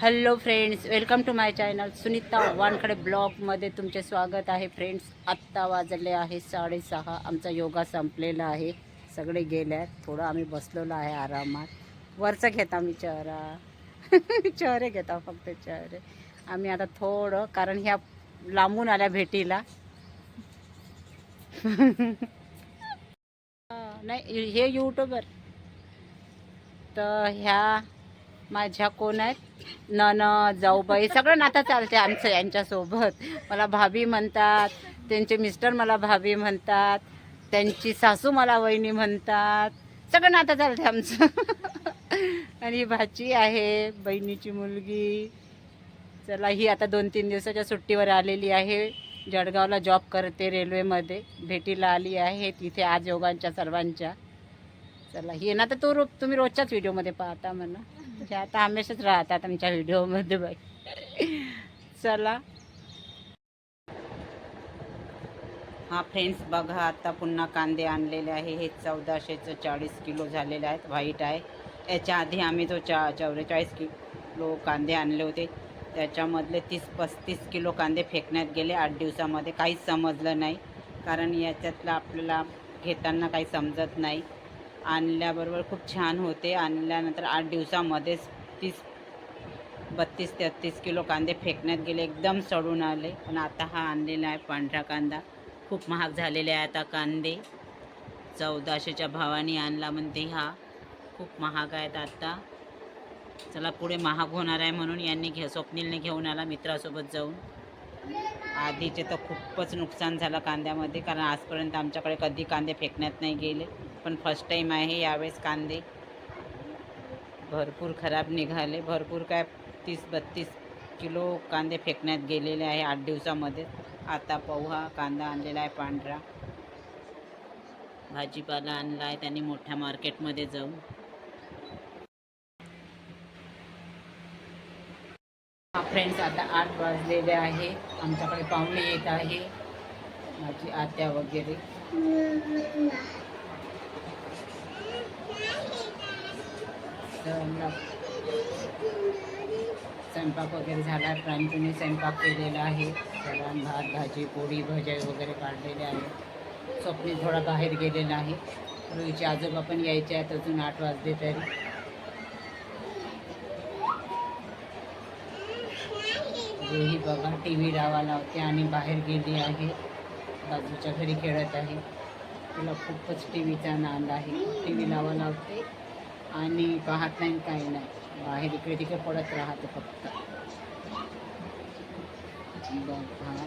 Hello friends, welcome to my channel Sunita Wankhade ब्लॉगमध्ये तुमचे स्वागत आहे. फ्रेंड्स, आत्ता वाजले आहे 6:30. आमचा योगा संपलेला आहे. सगळे गेले आहेत. थोडं आम्ही बसलेलो आहे आरामात. वरचं घेता आम्ही चेहरे घेता, फक्त चेहरे. आम्ही आता थोडं, कारण ह्या लांबून आल्या भेटीला. नाही, हे यूट्यूबर तर ह्या माझ्या कोण आहेत, जाऊबाई, सगळं नातं चालते आमचं यांच्यासोबत. मला भाभी म्हणतात, त्यांचे मिस्टर मला भाभी म्हणतात, त्यांची सासू मला वहिनी म्हणतात. सगळं नातं चालते आमचं. आणि ही भाची आहे, बहिणीची मुलगी. चला, ही आता 2-3 दिवसाच्या सुट्टीवर आलेली आहे. जळगावला जॉब करते, रेल्वेमध्ये. भेटीला आली आहे तिथे आज योगांच्या सर्वांच्या. चला, ही ना तर तुम्ही रोजच्याच व्हिडिओमध्ये पाहता म्हणा. हे आता हमेशाच राहतात आमच्या व्हिडिओमध्ये बाई. चला. हा फ्रेंड्स, बघा, आता पुन्हा कांदे आणलेले आहे. हे 1440 किलो झालेले आहेत. व्हाईट आहे. याच्या आधी आम्ही जो 44 किलो कांदे आणले होते, त्याच्यामधले 30-35 किलो कांदे फेकण्यात गेले 8 दिवसामध्ये. काहीच समजलं नाही, कारण याच्यातलं आपल्याला घेताना काही समजत नाही. आणल्याबरोबर खूप छान होते. आणल्यानंतर 8 दिवसामध्येच 32-33 किलो कांदे फेकण्यात गेले, एकदम सडून आले. पण आता हा आणलेला आहे पांढरा कांदा. खूप महाग झालेले आहे आता कांदे. 1400च्या भावाने आणला म्हणते हा. खूप महाग आहेत आता. चला, पुढे महाग होणार आहे म्हणून यांनी स्वप्नीलने घेऊन आला मित्रासोबत जाऊन. आधीचे तर खूपच नुकसान झालं कांद्यामध्ये, कारण आजपर्यंत आमच्याकडे कधी कांदे फेकण्यात नाही गेले. पण फर्स्ट टाईम आहे यावेळेस. कांदे भरपूर खराब निघाले. भरपूर काय, 30-32 किलो कांदे फेकण्यात गेलेले आहे 8 दिवसामध्ये. आता पोहा कांदा आणलेला आहे पांढरा. भाजीपाला आणला आहे त्यांनी मोठ्या मार्केटमध्ये जाऊन. फ्रेंड्स, आता 8 वाजलेले आहे. आमच्याकडे पाहुणे येत आहे, माझी आत्या वगैरे. स्वयंपाक वगैरे झाला. प्रांजूने स्वयंपाक केलेला आहे. वरण भात, भाजी, पोळी, भजे वगैरे काढलेले आहे. स्वप्नील थोडा बाहेर गेलेला आहे. रुईचे आजोबा पण यायचे आहेत अजून 8 वाजले तरी. रुई बघा टी व्ही लावते आणि बाहेर गेली आहे. बाजूच्या घरी खेळत आहे. तिला खूपच टी व्हीचा नाद आहे. टी व्ही लावते आणि पाहत नाही, काही नाही. बाहेर इकडे तिकडे पडत राहते फक्त. बघा.